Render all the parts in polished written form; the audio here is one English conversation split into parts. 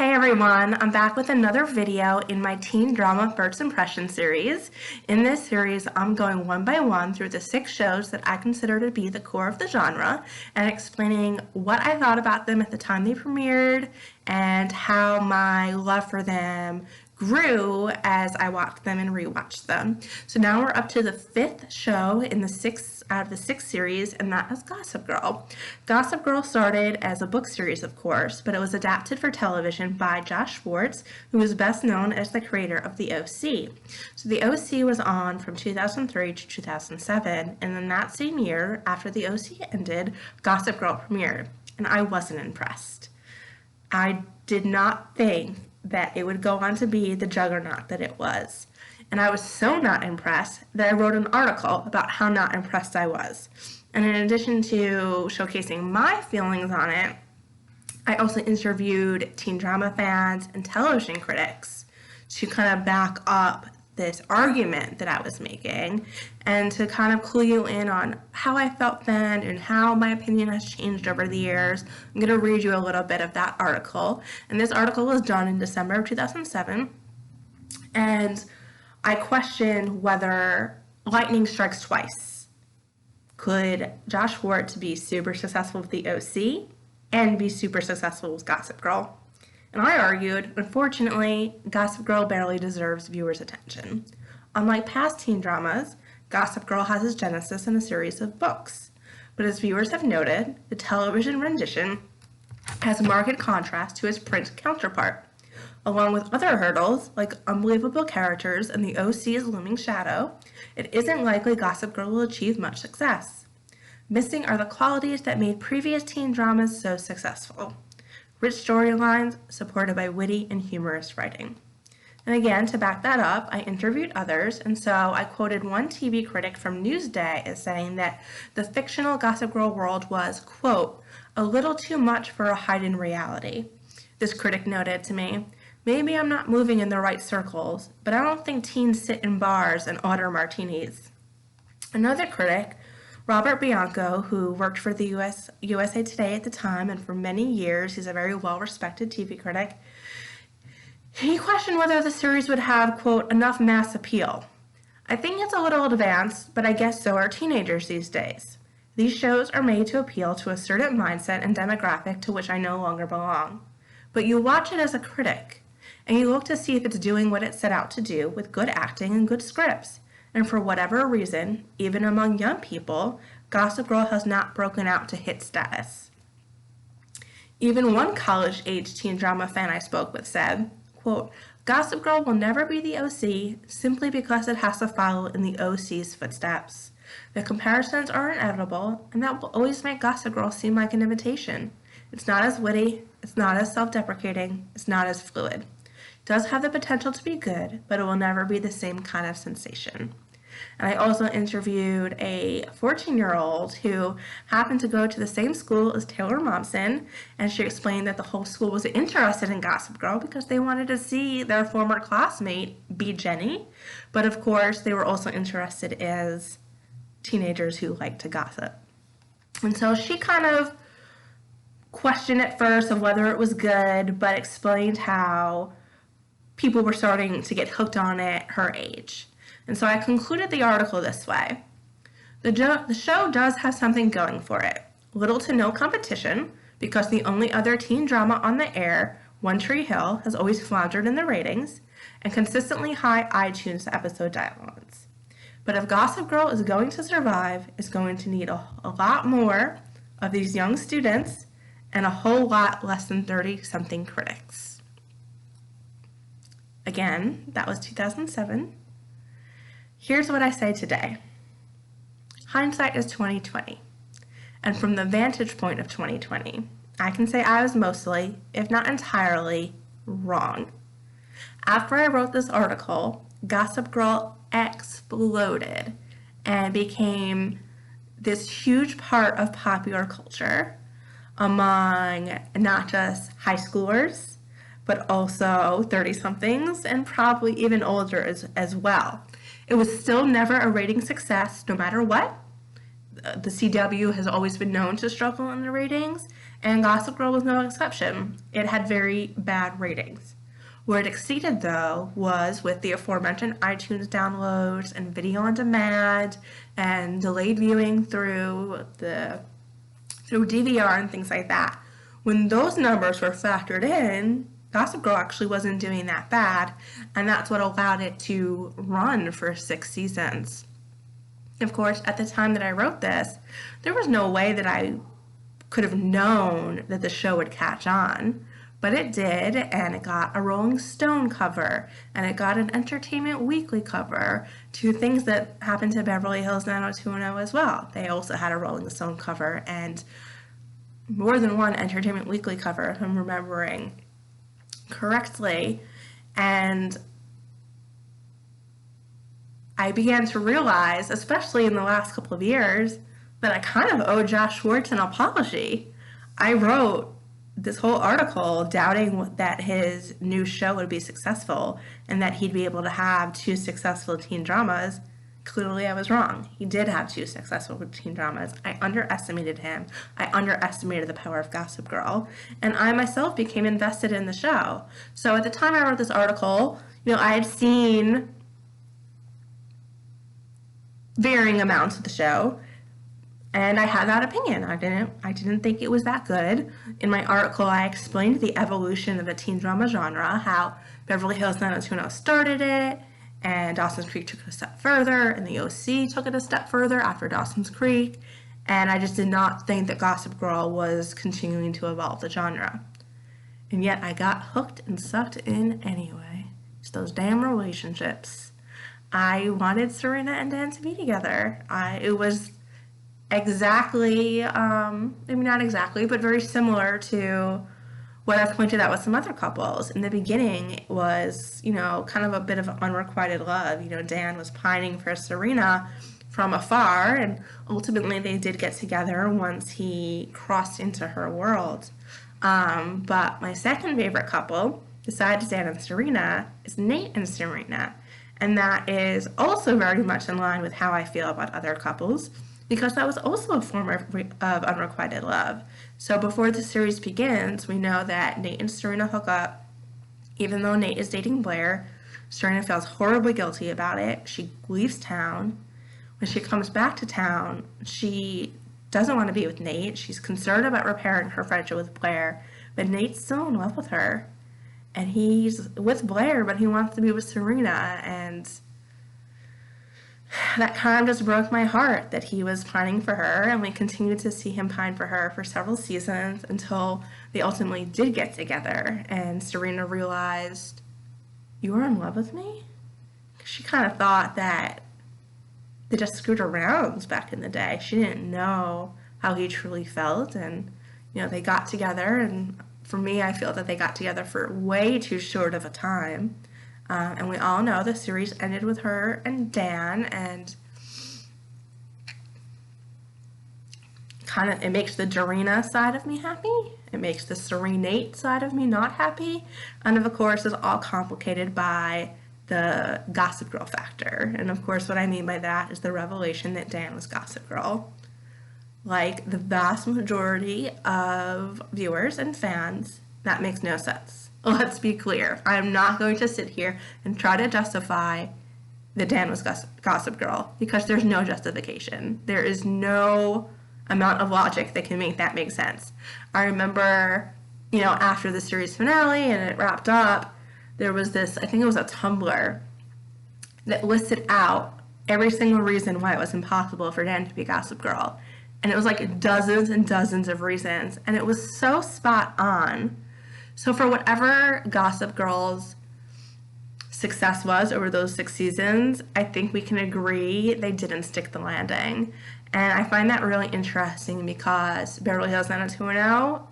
Hey everyone, I'm back with another video in my teen drama first impression series. In this series, I'm going one by one through the 6 shows that I consider to be the core of the genre and explaining what I thought about them at the time they premiered and how my love for them grew as I watched them and rewatched them. So now we're up to the 5th show in the 6 out of the 6 series, and that is Gossip Girl. Gossip Girl started as a book series, of course, but it was adapted for television by Josh Schwartz, who is best known as the creator of The OC. So The OC was on from 2003 to 2007, and then that same year, after The OC ended, Gossip Girl premiered, and I wasn't impressed. I did not think that it would go on to be the juggernaut that it was. And I was so not impressed that I wrote an article about how not impressed I was. And in addition to showcasing my feelings on it, I also interviewed teen drama fans and television critics to kind of back up this argument that I was making and to kind of clue you in on how I felt then and how my opinion has changed over the years. I'm going to read you a little bit of that article. And this article was done in December of 2007. And I questioned whether lightning strikes twice. Could Josh Schwartz be super successful with The OC and be super successful with Gossip Girl? And I argued, unfortunately, Gossip Girl barely deserves viewers' attention. Unlike past teen dramas, Gossip Girl has its genesis in a series of books. But as viewers have noted, the television rendition has a marked contrast to its print counterpart. Along with other hurdles, like unbelievable characters and the OC's looming shadow, it isn't likely Gossip Girl will achieve much success. Missing are the qualities that made previous teen dramas so successful. Rich storylines supported by witty and humorous writing. And again, to back that up, I interviewed others, and so I quoted one TV critic from Newsday as saying that the fictional Gossip Girl world was, quote, a little too much for a heightened reality. This critic noted to me, maybe I'm not moving in the right circles, but I don't think teens sit in bars and order martinis. Another critic, Robert Bianco, who worked for the USA Today at the time, and for many years, he's a very well-respected TV critic, he questioned whether the series would have, quote, enough mass appeal. I think it's a little advanced, but I guess so are teenagers these days. These shows are made to appeal to a certain mindset and demographic to which I no longer belong. But you watch it as a critic, and you look to see if it's doing what it set out to do with good acting and good scripts. And for whatever reason, even among young people, Gossip Girl has not broken out to hit status. Even one college-age teen drama fan I spoke with said, quote, Gossip Girl will never be the OC simply because it has to follow in the OC's footsteps. The comparisons are inevitable, and that will always make Gossip Girl seem like an imitation. It's not as witty, it's not as self-deprecating, it's not as fluid. It does have the potential to be good, but it will never be the same kind of sensation. And I also interviewed a 14-year-old who happened to go to the same school as Taylor Momsen, and she explained that the whole school was interested in Gossip Girl because they wanted to see their former classmate be Jenny, but of course they were also interested as teenagers who like to gossip. And so she kind of questioned at first of whether it was good, but explained how people were starting to get hooked on it her age. And so I concluded the article this way. The show does have something going for it. Little to no competition, because the only other teen drama on the air, One Tree Hill, has always floundered in the ratings, and consistently high iTunes episode downloads. But if Gossip Girl is going to survive, it's going to need a lot more of these young students and a whole lot less than 30-something critics. Again, that was 2007. Here's what I say today. Hindsight is 20/20. And from the vantage point of 20/20, I can say I was mostly, if not entirely, wrong. After I wrote this article, Gossip Girl exploded and became this huge part of popular culture among not just high schoolers, but also 30-somethings and probably even older as well. It was still never a rating success, no matter what. The CW has always been known to struggle in the ratings, And Gossip Girl was no exception. It had very bad ratings. Where it exceeded, though, was with the aforementioned iTunes downloads and video on demand and delayed viewing through DVR and things like that. When those numbers were factored in, Gossip Girl actually wasn't doing that bad, and that's what allowed it to run for 6 seasons. Of course, at the time that I wrote this, there was no way that I could have known that the show would catch on. But it did, and it got a Rolling Stone cover, and it got an Entertainment Weekly cover, two things that happened to Beverly Hills 90210 as well. They also had a Rolling Stone cover, and more than one Entertainment Weekly cover, if I'm remembering correctly. And I began to realize, especially in the last couple of years, that I kind of owe Josh Schwartz an apology. I wrote this whole article doubting that his new show would be successful and that he'd be able to have 2 successful teen dramas. Clearly I was wrong. He did have 2 successful teen dramas. I underestimated him. I underestimated the power of Gossip Girl, and I myself became invested in the show. So at the time I wrote this article, I had seen varying amounts of the show, and I had that opinion. I didn't think it was that good. In my article, I explained the evolution of the teen drama genre, how Beverly Hills 90210 started it, and Dawson's Creek took it a step further, and the OC took it a step further after Dawson's Creek, and I just did not think that Gossip Girl was continuing to evolve the genre. And yet I got hooked and sucked in anyway. It's those damn relationships. I wanted Serena and Dan to be together. It was exactly, not exactly, but very similar to what I've pointed out with some other couples. In the beginning, it was, kind of a bit of unrequited love. Dan was pining for Serena from afar, and ultimately they did get together once he crossed into her world. But my second favorite couple, besides Dan and Serena, is Nate and Serena. And that is also very much in line with how I feel about other couples, because that was also a form of unrequited love. So before the series begins, we know that Nate and Serena hook up. Even though Nate is dating Blair, Serena feels horribly guilty about it. She leaves town. When she comes back to town, she doesn't want to be with Nate. She's concerned about repairing her friendship with Blair, but Nate's still in love with her. And he's with Blair, but he wants to be with Serena, and that kind of just broke my heart that he was pining for her, and we continued to see him pine for her for several seasons until they ultimately did get together, and Serena realized, "You were in love with me?" She kind of thought that they just screwed around back in the day. She didn't know how he truly felt, and they got together, and for me, I feel that they got together for way too short of a time. And we all know the series ended with her and Dan, and it makes the Dorina side of me happy. It makes the Serenate side of me not happy. And of course, it's all complicated by the Gossip Girl factor. And of course, what I mean by that is the revelation that Dan was Gossip Girl. Like the vast majority of viewers and fans, that makes no sense. Let's be clear. I'm not going to sit here and try to justify that Dan was Gossip Girl, because there's no justification. There is no amount of logic that can make that make sense. I remember, after the series finale and it wrapped up, there was this, I think it was a Tumblr, that listed out every single reason why it was impossible for Dan to be Gossip Girl. And it was like dozens and dozens of reasons, and it was so spot on. So for whatever Gossip Girl's success was over those 6 seasons, I think we can agree they didn't stick the landing. And I find that really interesting because Beverly Hills 90210,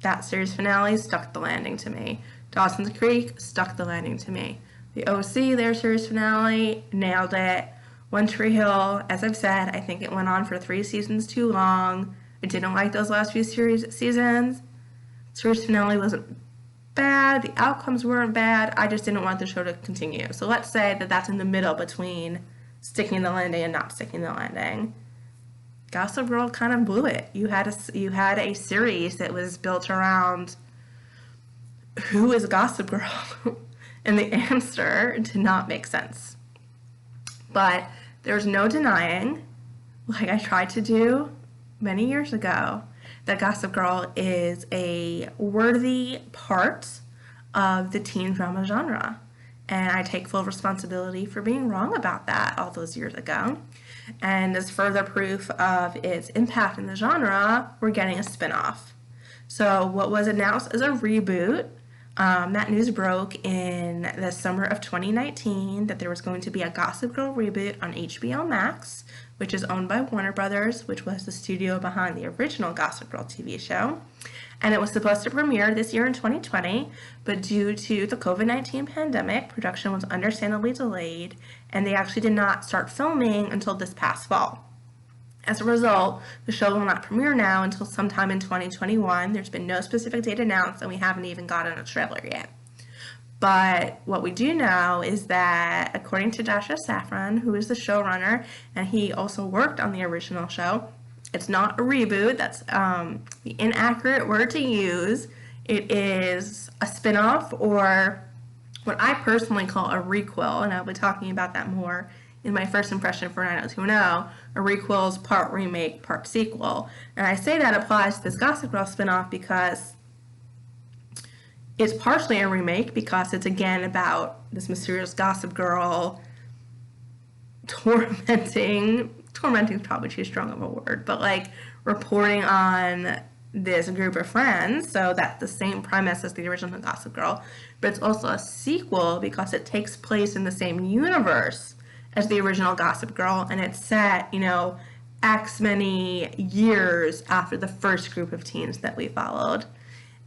that series finale, stuck the landing to me. Dawson's Creek stuck the landing to me. The OC, their series finale, nailed it. One Tree Hill, as I've said, I think it went on for 3 seasons too long. I didn't like those last few seasons. Series finale wasn't bad. The outcomes weren't bad. I just didn't want the show to continue. So let's say that that's in the middle between sticking the landing and not sticking the landing. Gossip Girl kind of blew it. You had a series that was built around who is Gossip Girl, and the answer did not make sense. But there's no denying, like I tried to do many years ago, that Gossip Girl is a worthy part of the teen drama genre. And I take full responsibility for being wrong about that all those years ago. And as further proof of its impact in the genre, we're getting a spin-off. So what was announced as a reboot, that news broke in the summer of 2019 that there was going to be a Gossip Girl reboot on HBO Max, which is owned by Warner Brothers, which was the studio behind the original Gossip Girl TV show. And it was supposed to premiere this year in 2020, but due to the COVID-19 pandemic, production was understandably delayed, and they actually did not start filming until this past fall. As a result, the show will not premiere now until sometime in 2021. There's been no specific date announced, and we haven't even gotten a trailer yet. But what we do know is that, according to Joshua Safran, who is the showrunner, and he also worked on the original show, it's not a reboot. That's the inaccurate word to use. It is a spinoff, or what I personally call a requel, and I'll be talking about that more in my first impression for 90210. A requel is part remake, part sequel. And I say that applies to this Gossip Girl spinoff because it's partially a remake, because it's again about this mysterious Gossip Girl tormenting is probably too strong of a word, but like reporting on this group of friends. So that's the same premise as the original Gossip Girl, but it's also a sequel because it takes place in the same universe as the original Gossip Girl, and it's set, X many years after the first group of teens that we followed.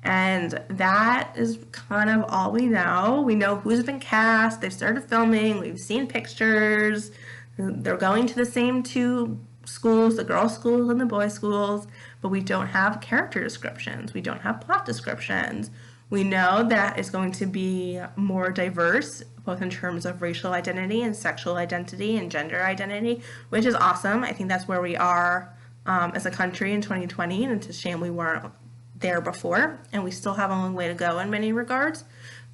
And that is kind of all we know. We know who's been cast, they've started filming, we've seen pictures, they're going to the same two schools, the girls' schools and the boys' schools, but we don't have character descriptions, we don't have plot descriptions. We know that it's going to be more diverse, both in terms of racial identity and sexual identity and gender identity, which is awesome. I think that's where we are as a country in 2020, and it's a shame we weren't there before, and we still have a long way to go in many regards.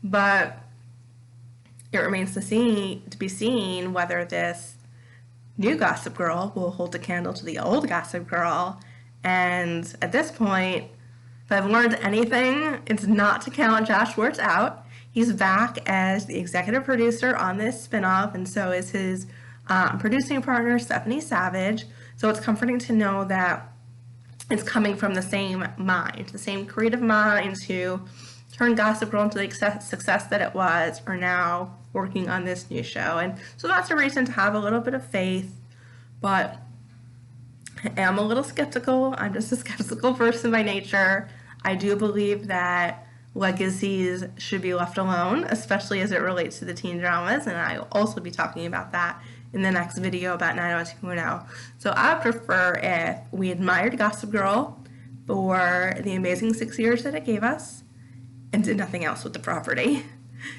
But it remains to be seen whether this new Gossip Girl will hold a candle to the old Gossip Girl. And at this point, if I've learned anything, it's not to count Josh Schwartz out. He's back as the executive producer on this spinoff, and so is his producing partner, Stephanie Savage. So it's comforting to know that it's coming from the same mind, the same creative minds who turned Gossip Girl into the success that it was, are now working on this new show. And so that's a reason to have a little bit of faith, but I am a little skeptical. I'm just a skeptical person by nature. I do believe that legacies should be left alone, especially as it relates to the teen dramas, and I will also be talking about that in the next video about 90210. So I would prefer if we admired Gossip Girl for the amazing 6 years that it gave us and did nothing else with the property.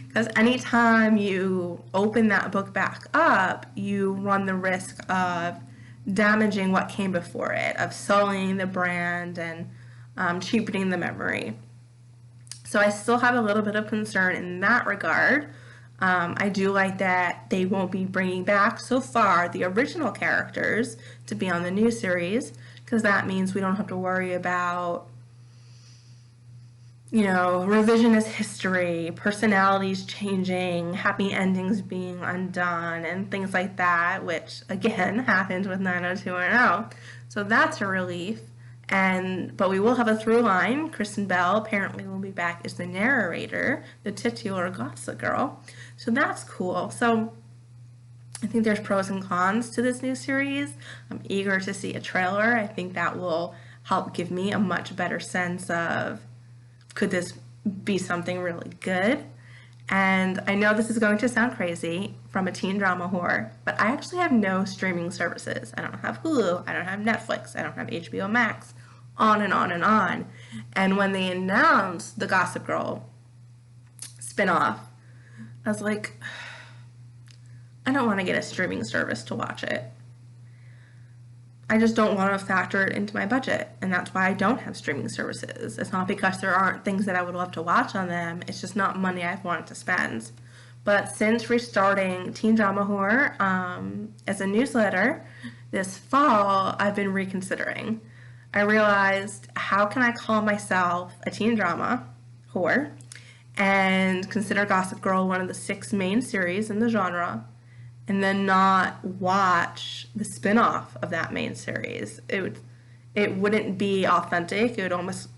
Because anytime you open that book back up, you run the risk of damaging what came before it, of sullying the brand and cheapening the memory. So I still have a little bit of concern in that regard. I do like that they won't be bringing back, so far, the original characters to be on the new series, because that means we don't have to worry about, revisionist history, personalities changing, happy endings being undone, and things like that, which, again, happened with 90210. So that's a relief. But we will have a through line. Kristen Bell apparently will be back as the narrator, the titular Gossip Girl. So that's cool. So I think there's pros and cons to this new series. I'm eager to see a trailer. I think that will help give me a much better sense of, could this be something really good? And I know this is going to sound crazy from a teen drama whore, but I actually have no streaming services. I don't have Hulu, I don't have Netflix, I don't have HBO Max, on and on and on. And when they announced the Gossip Girl spinoff, I was like, I don't want to get a streaming service to watch it. I just don't want to factor it into my budget, and that's why I don't have streaming services. It's not because there aren't things that I would love to watch on them, it's just not money I've wanted to spend. But since restarting Teen Drama Horror as a newsletter this fall, I've been reconsidering. I realized, how can I call myself a teen drama whore and consider Gossip Girl one of the 6 main series in the genre, and then not watch the spin-off of that main series? It wouldn't be authentic. It would almost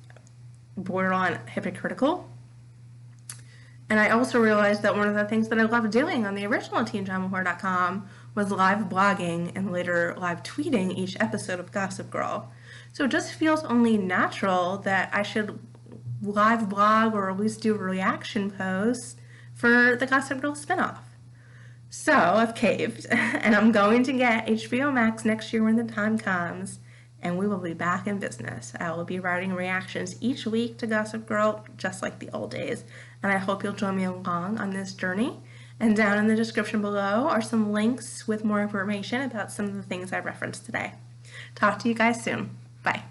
border on hypocritical. And I also realized that one of the things that I loved doing on the original TeenDramaHorror.com was live blogging and later live tweeting each episode of Gossip Girl. So it just feels only natural that I should live blog or at least do reaction posts for the Gossip Girl spinoff. So I've caved, and I'm going to get HBO Max next year when the time comes, and we will be back in business. I will be writing reactions each week to Gossip Girl, just like the old days, and I hope you'll join me along on this journey. And down in the description below are some links with more information about some of the things I referenced today. Talk to you guys soon. Bye.